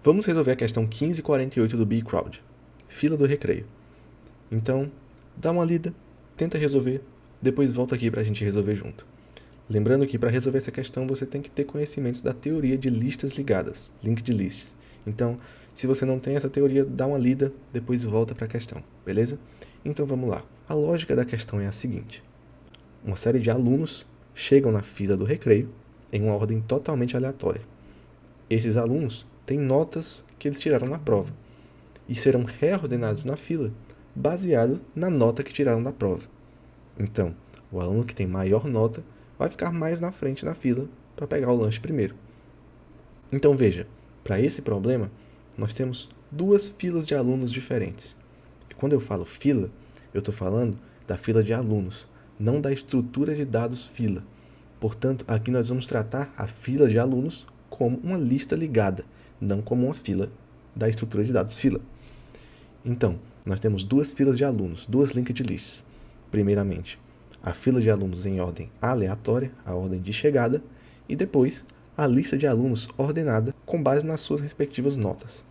Vamos resolver a questão 1548 do bcrowd, fila do recreio. Então, dá uma lida, tenta resolver, depois volta aqui para a gente resolver junto. Lembrando que para resolver essa questão você tem que ter conhecimentos da teoria de listas ligadas, linked lists. Então, se você não tem essa teoria, dá uma lida, depois volta para a questão, beleza? Então vamos lá. A lógica da questão é a seguinte. Uma série de alunos chegam na fila do recreio em uma ordem totalmente aleatória. Esses alunos têm notas que eles tiraram na prova e serão reordenados na fila baseado na nota que tiraram da prova. Então, o aluno que tem maior nota vai ficar mais na frente na fila para pegar o lanche primeiro. Então veja, para esse problema, nós temos duas filas de alunos diferentes. E quando eu falo fila, eu estou falando da fila de alunos, não da estrutura de dados fila. Portanto, aqui nós vamos tratar a fila de alunos como uma lista ligada, não como uma fila da estrutura de dados fila. Então, nós temos duas filas de alunos, duas linked lists. Primeiramente, a fila de alunos em ordem aleatória, a ordem de chegada, e depois a lista de alunos ordenada com base nas suas respectivas notas.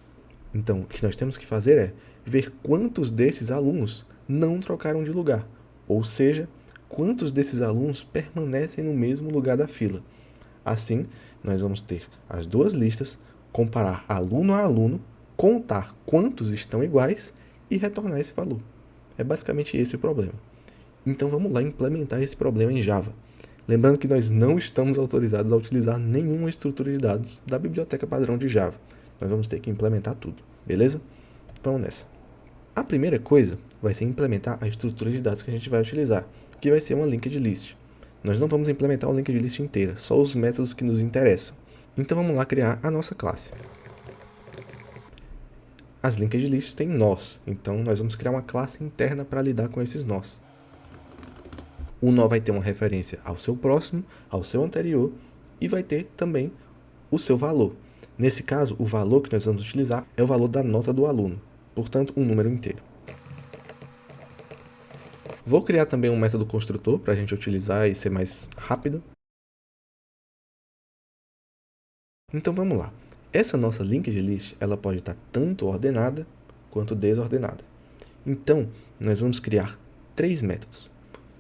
Então, o que nós temos que fazer é ver quantos desses alunos não trocaram de lugar, ou seja, quantos desses alunos permanecem no mesmo lugar da fila. Assim, nós vamos ter as duas listas, comparar aluno a aluno, contar quantos estão iguais e retornar esse valor. É basicamente esse o problema. Então vamos lá implementar esse problema em Java. Lembrando que nós não estamos autorizados a utilizar nenhuma estrutura de dados da biblioteca padrão de Java. Nós vamos ter que implementar tudo, beleza? Vamos nessa. A primeira coisa vai ser implementar a estrutura de dados que a gente vai utilizar, que vai ser uma linked list. Nós não vamos implementar uma linked list inteira, só os métodos que nos interessam. Então vamos lá criar a nossa classe. As linked lists têm nós, então nós vamos criar uma classe interna para lidar com esses nós. O nó vai ter uma referência ao seu próximo, ao seu anterior, e vai ter também o seu valor. Nesse caso, o valor que nós vamos utilizar é o valor da nota do aluno, portanto, um número inteiro. Vou criar também um método construtor para a gente utilizar e ser mais rápido. Então vamos lá. Essa nossa linked list ela pode estar tanto ordenada quanto desordenada. Então, nós vamos criar três métodos.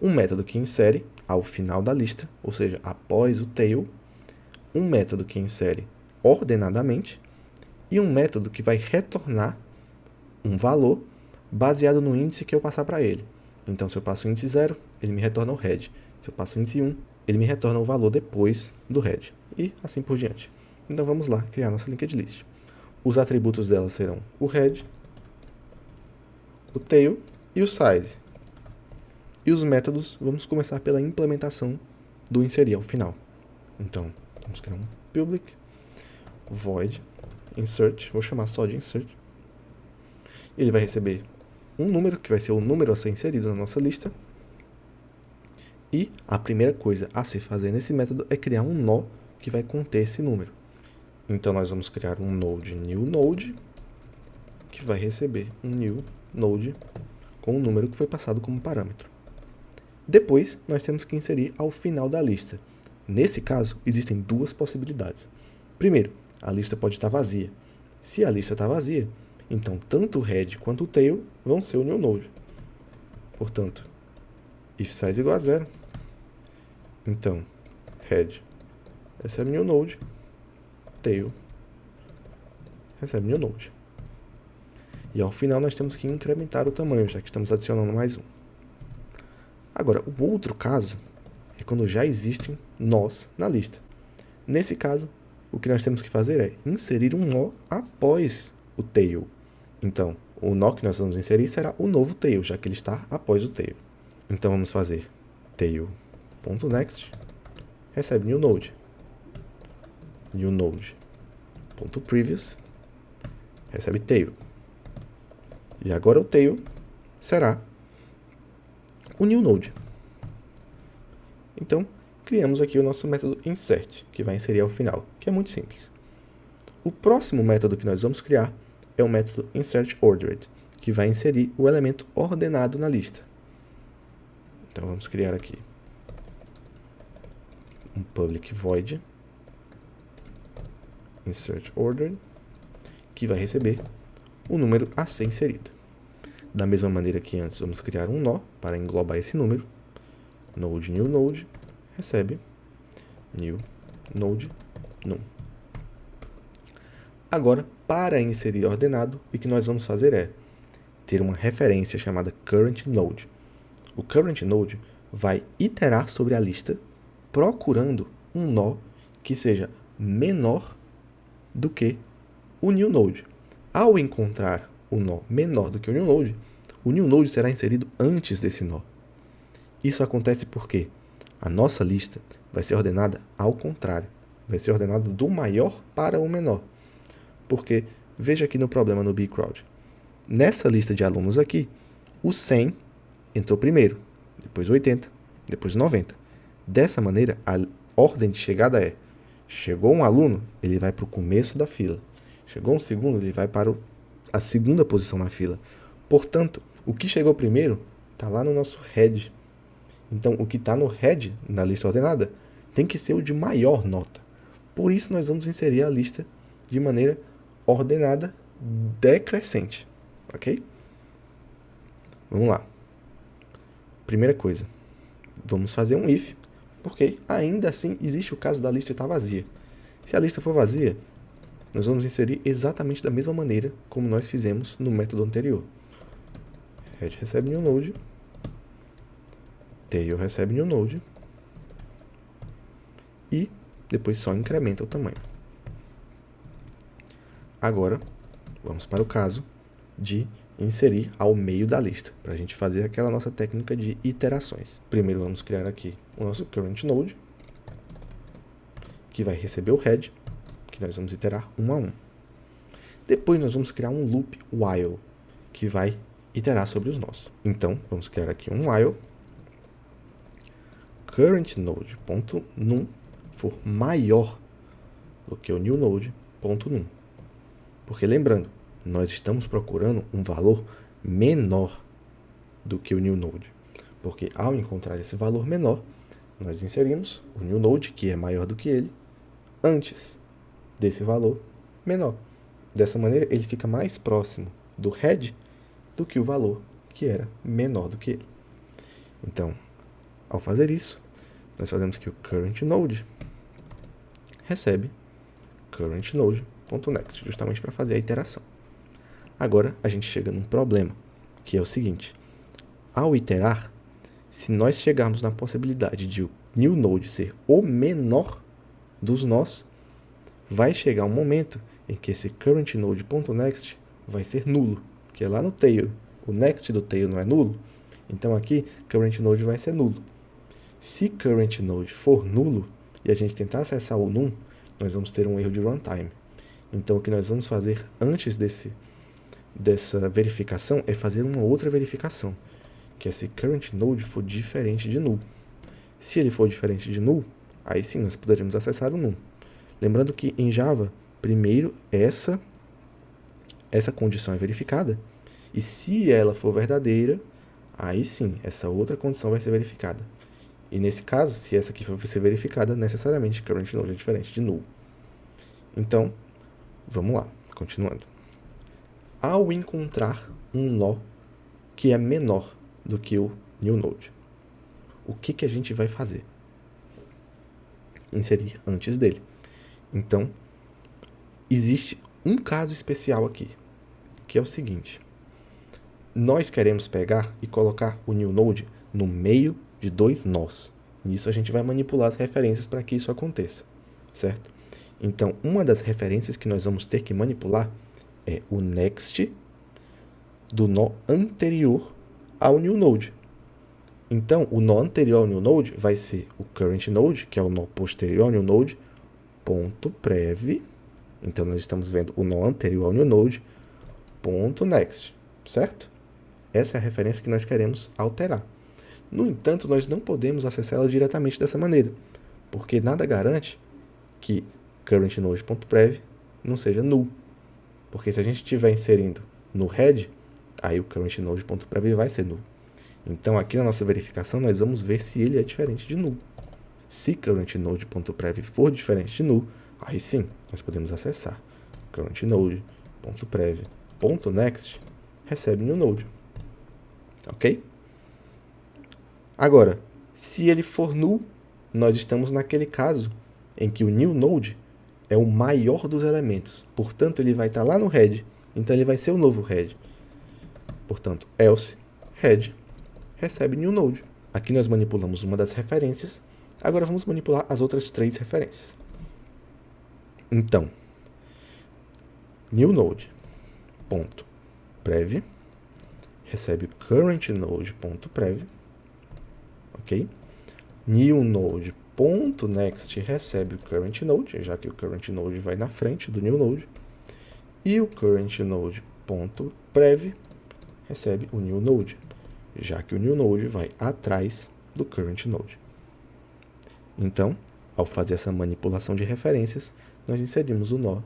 Um método que insere ao final da lista, ou seja, após o tail. Um método que insere ordenadamente. E um método que vai retornar um valor baseado no índice que eu passar para ele. Então, se eu passo o índice 0, ele me retorna o head. Se eu passo o índice 1, ele me retorna o valor depois do head. E assim por diante. Então, vamos lá criar nossa linked list. Os atributos dela serão o head, o tail e o size. E os métodos, vamos começar pela implementação do inserir ao final. Então, vamos criar um public void insert, vou chamar só de insert. Ele vai receber um número, que vai ser o número a ser inserido na nossa lista. E a primeira coisa a se fazer nesse método é criar um nó que vai conter esse número. Então, nós vamos criar um node new node, que vai receber um new node com o número que foi passado como parâmetro. Depois, nós temos que inserir ao final da lista. Nesse caso, existem duas possibilidades. Primeiro, a lista pode estar vazia. Se a lista está vazia, então tanto o head quanto o tail vão ser o new node. Portanto, if size igual a 0, então head recebe new node, tail recebe new node. E ao final nós temos que incrementar o tamanho, já que estamos adicionando mais um. Agora, o outro caso é quando já existem nós na lista. Nesse caso, o que nós temos que fazer é inserir um nó após o tail. Então, o nó que nós vamos inserir será o novo tail, já que ele está após o tail. Então, vamos fazer tail.next, recebe new node. New node.previous, recebe tail. E agora o tail será o new node. Então, criamos aqui o nosso método insert, que vai inserir ao final, que é muito simples. O próximo método que nós vamos criar é o método insertOrdered, que vai inserir o elemento ordenado na lista. Então, vamos criar aqui um public void insertOrdered, que vai receber o número a ser inserido. Da mesma maneira que antes, vamos criar um nó para englobar esse número. Node new node recebe new node num. Agora, para inserir ordenado, o que nós vamos fazer é ter uma referência chamada current node. O current node vai iterar sobre a lista, procurando um nó que seja menor do que o new node. Ao encontrar o nó menor do que o new node será inserido antes desse nó. Isso acontece porque a nossa lista vai ser ordenada ao contrário. Vai ser ordenada do maior para o menor. Porque, veja aqui no problema no bcrowd. Nessa lista de alunos aqui, o 100 entrou primeiro, depois o 80, depois o 90. Dessa maneira, a ordem de chegada é: chegou um aluno, ele vai para o começo da fila. Chegou um segundo, ele vai para a segunda posição na fila. Portanto, o que chegou primeiro está lá no nosso head. Então, o que está no head, na lista ordenada, tem que ser o de maior nota. Por isso, nós vamos inserir a lista de maneira ordenada decrescente. Ok? Vamos lá. Primeira coisa, vamos fazer um if, porque ainda assim existe o caso da lista estar vazia. Se a lista for vazia, nós vamos inserir exatamente da mesma maneira como nós fizemos no método anterior. Head recebe new node, tail recebe new node, e depois só incrementa o tamanho. Agora, vamos para o caso de inserir ao meio da lista, para a gente fazer aquela nossa técnica de iterações. Primeiro vamos criar aqui o nosso current node, que vai receber o head, que nós vamos iterar um a um. Depois nós vamos criar um loop while, que vai iterar sobre os nós. Então, vamos criar aqui um while current node.num for maior do que o new node.num. Porque lembrando, nós estamos procurando um valor menor do que o new node. Porque ao encontrar esse valor menor, nós inserimos o new node, que é maior do que ele, antes desse valor menor. Dessa maneira, ele fica mais próximo do head do que o valor que era menor do que ele. Então, ao fazer isso, nós fazemos que o current node recebe current node.next, justamente para fazer a iteração. Agora, a gente chega num problema, que é o seguinte: ao iterar, se nós chegarmos na possibilidade de o new node ser o menor dos nós, vai chegar um momento em que esse current node.next vai ser nulo, que é lá no tail. O next do tail não é nulo, então aqui current node vai ser nulo. Se current node for nulo e a gente tentar acessar o num, nós vamos ter um erro de runtime. Então o que nós vamos fazer antes dessa verificação é fazer uma outra verificação, que é se current node for diferente de null. Se ele for diferente de null, aí sim nós poderemos acessar o num. Lembrando que em Java, primeiro essa condição é verificada, e se ela for verdadeira, aí sim essa outra condição vai ser verificada. E nesse caso, se essa aqui for ser verificada, necessariamente current node é diferente de null. Então, vamos lá, continuando. Ao encontrar um nó que é menor do que o new node, o que a gente vai fazer? Inserir antes dele. Então, existe um caso especial aqui, que é o seguinte: nós queremos pegar e colocar o new node no meio de dois nós. Nisso a gente vai manipular as referências para que isso aconteça, certo? Então, uma das referências que nós vamos ter que manipular é o next do nó anterior ao new node. Então, o nó anterior ao new node vai ser o current node, que é o nó posterior ao new node, ponto prev. Então, nós estamos vendo o nó anterior ao new node, ponto next, certo? Essa é a referência que nós queremos alterar. No entanto, nós não podemos acessá-la diretamente dessa maneira, porque nada garante que current node.prev não seja null. Porque se a gente estiver inserindo no head, aí o current node.prev vai ser null. Então, aqui na nossa verificação, nós vamos ver se ele é diferente de null. Se current node.prev for diferente de null, aí sim, nós podemos acessar current node .prev.next recebe new node. Ok? Agora, se ele for null, nós estamos naquele caso em que o new node é o maior dos elementos. Portanto, ele vai estar lá no head. Então, ele vai ser o novo head. Portanto, else head recebe new node. Aqui nós manipulamos uma das referências. Agora vamos manipular as outras 3 referências. Então, new node.prev recebe current node.prev. Ok? New node.next recebe o current node, já que o current node vai na frente do new node. E o current node.prev recebe o new node, já que o new node vai atrás do current node. Então, ao fazer essa manipulação de referências, nós inserimos o nó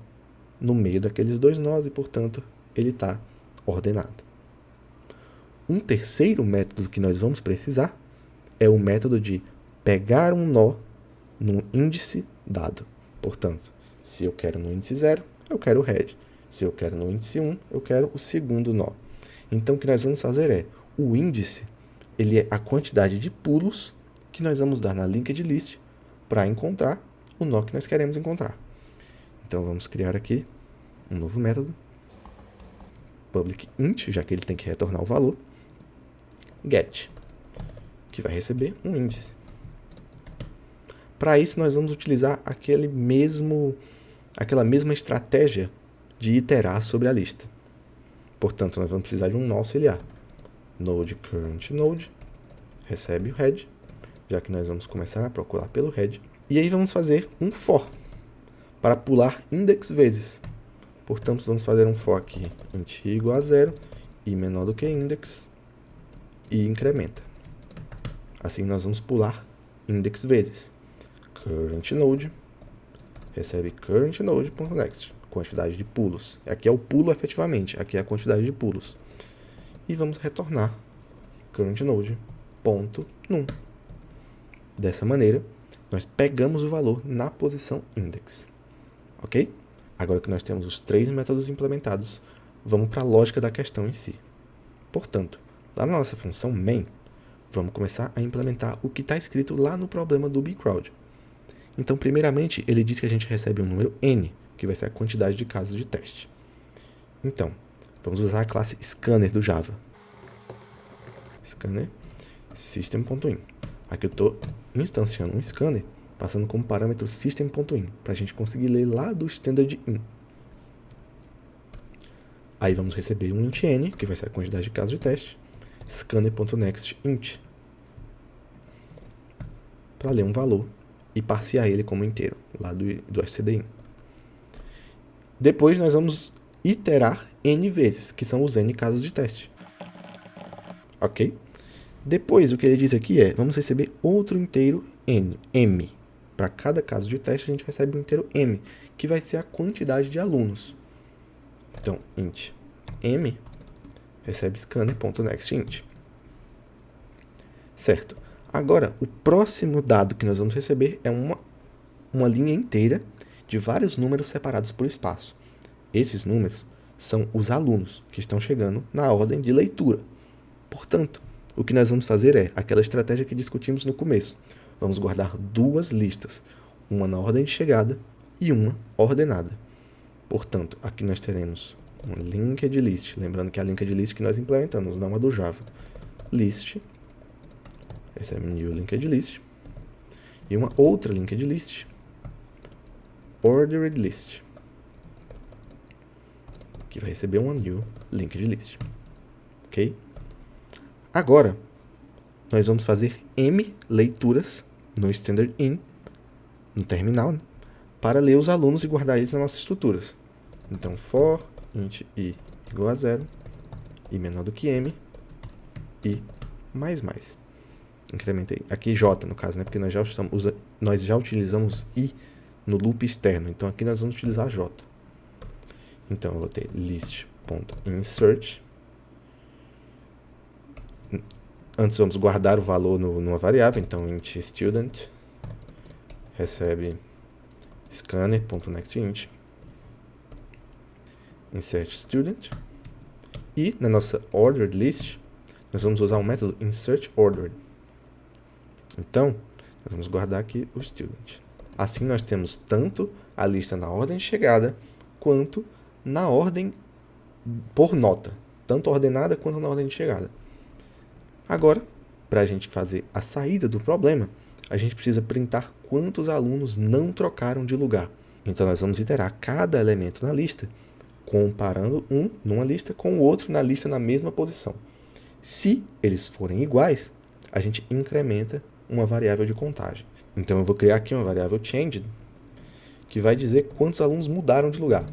no meio daqueles 2 nós e, portanto, ele está ordenado. Um terceiro método que nós vamos precisar é o método de pegar um nó num índice dado. Portanto, se eu quero no índice 0, eu quero o head. Se eu quero no índice 1, eu quero o segundo nó. Então, o que nós vamos fazer é, o índice, ele é a quantidade de pulos que nós vamos dar na linked list para encontrar o nó que nós queremos encontrar. Então, vamos criar aqui um novo método, public int, já que ele tem que retornar o valor, get, que vai receber um índice. Para isso, nós vamos utilizar aquela mesma estratégia de iterar sobre a lista. Portanto, nós vamos precisar de um nó auxiliar. Node current node recebe o head, já que nós vamos começar a procurar pelo head. E aí vamos fazer um for para pular index vezes. Portanto, vamos fazer um for aqui, int i igual a 0, i menor do que index, e incrementa. Assim, nós vamos pular index vezes. Current node recebe current node.next, quantidade de pulos. Aqui é o pulo efetivamente, aqui é a quantidade de pulos. E vamos retornar current node.num. Dessa maneira, nós pegamos o valor na posição index. Ok? Agora que nós temos os 3 métodos implementados, vamos para a lógica da questão em si. Portanto, lá na nossa função main, vamos começar a implementar o que está escrito lá no problema do bcrowd. Então, primeiramente, ele diz que a gente recebe um número n, que vai ser a quantidade de casos de teste. Então, vamos usar a classe scanner do Java. Scanner system.in. Aqui eu estou instanciando um scanner, passando como parâmetro system.in, para a gente conseguir ler lá do standard in. Aí vamos receber um int n, que vai ser a quantidade de casos de teste, scanner.nextInt, para ler um valor e parsear ele como inteiro, lá do stdin. Depois nós vamos iterar n vezes, que são os n casos de teste. Ok? Depois, o que ele diz aqui é, vamos receber outro inteiro n, m. Para cada caso de teste, a gente recebe um inteiro m, que vai ser a quantidade de alunos. Então, int m recebe scanner.nextInt. Certo. Agora, o próximo dado que nós vamos receber é uma linha inteira de vários números separados por espaço. Esses números são os alunos que estão chegando na ordem de leitura. Portanto, o que nós vamos fazer é aquela estratégia que discutimos no começo. Vamos guardar 2 listas, uma na ordem de chegada e uma ordenada. Portanto, aqui nós teremos uma linked list, lembrando que é a linked list que nós implementamos, não a do Java. List, recebe new linked list, e uma outra linked list, ordered list, que vai receber uma new linked list. Ok? Agora, nós vamos fazer m leituras no standard in, no terminal, né, para ler os alunos e guardar eles nas nossas estruturas. Então, for int i igual a 0, i menor do que m, e mais. Incrementei. Aqui j, no caso, né, porque nós já utilizamos i no loop externo. Então, aqui nós vamos utilizar j. Então, eu vou ter list.insert. Antes vamos guardar o valor numa variável, então int student recebe scanner.nextInt. insert student. E na nossa ordered list, nós vamos usar o método insert ordered. Então, nós vamos guardar aqui o student. Assim, nós temos tanto a lista na ordem de chegada, quanto na ordem por nota. Tanto ordenada quanto na ordem de chegada. Agora, para a gente fazer a saída do problema, a gente precisa printar quantos alunos não trocaram de lugar. Então, nós vamos iterar cada elemento na lista, comparando um numa lista com o outro na lista na mesma posição. Se eles forem iguais, a gente incrementa uma variável de contagem. Então, eu vou criar aqui uma variável changed, que vai dizer quantos alunos mudaram de lugar.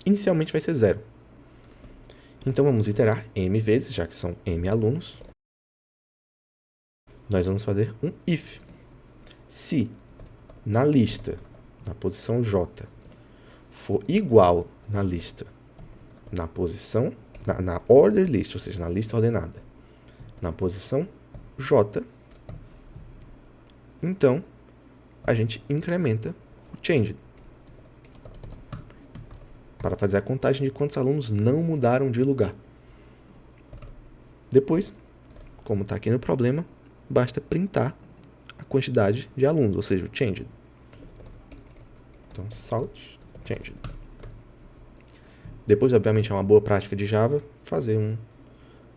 Inicialmente vai ser 0. Então, vamos iterar m vezes, já que são m alunos. Nós vamos fazer um if. Se na lista, na posição J, for igual na lista, na posição, na order list, ou seja, na lista ordenada, na posição J, então a gente incrementa o changed para fazer a contagem de quantos alunos não mudaram de lugar. Depois, como está aqui no problema, basta printar a quantidade de alunos, ou seja, o changed. Então, salt changed. Depois, obviamente, é uma boa prática de Java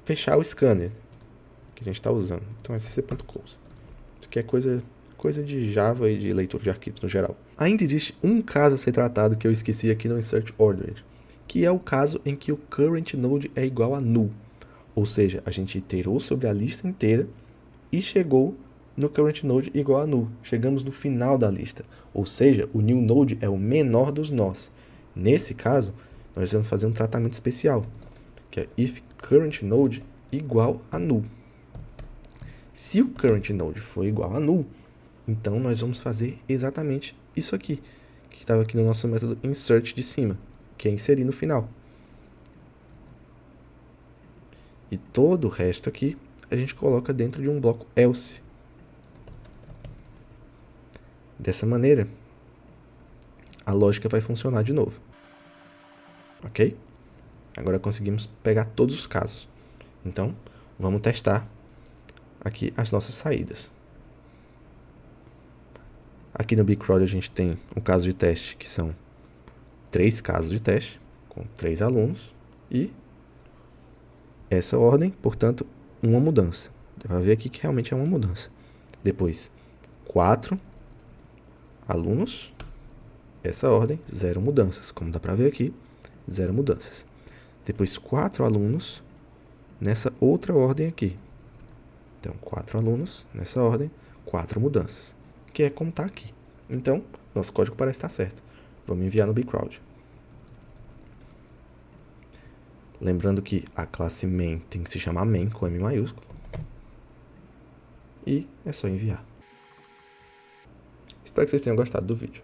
fechar o scanner que a gente está usando. Então, sc.close. Isso aqui é coisa de Java e de leitura de arquivos no geral. Ainda existe um caso a ser tratado que eu esqueci aqui no insert ordered, que é o caso em que o current node é igual a null. Ou seja, a gente iterou sobre a lista inteira e chegou no current node igual a null. Chegamos no final da lista. Ou seja, o new node é o menor dos nós. Nesse caso, nós vamos fazer um tratamento especial, que é if current node igual a null. Se o current node for igual a null, então nós vamos fazer exatamente isso aqui, que estava aqui no nosso método insert de cima, que é inserir no final. E todo o resto aqui a gente coloca dentro de um bloco else. Dessa maneira, a lógica vai funcionar de novo. Ok? Agora conseguimos pegar todos os casos. Então, vamos testar aqui as nossas saídas. Aqui no Bcrowd a gente tem um caso de teste, que são 3 casos de teste, com 3 alunos, e essa ordem, portanto, uma mudança. Dá para ver aqui que realmente é uma mudança. Depois, 4 alunos, essa ordem, 0 mudanças. Como dá para ver aqui, 0 mudanças. Depois, 4 alunos nessa outra ordem aqui. Então, 4 alunos nessa ordem, 4 mudanças. Que é como está aqui. Então, nosso código parece estar certo. Vamos enviar no Bcrowd. Lembrando que a classe main tem que se chamar main com M maiúsculo. E é só enviar. Espero que vocês tenham gostado do vídeo.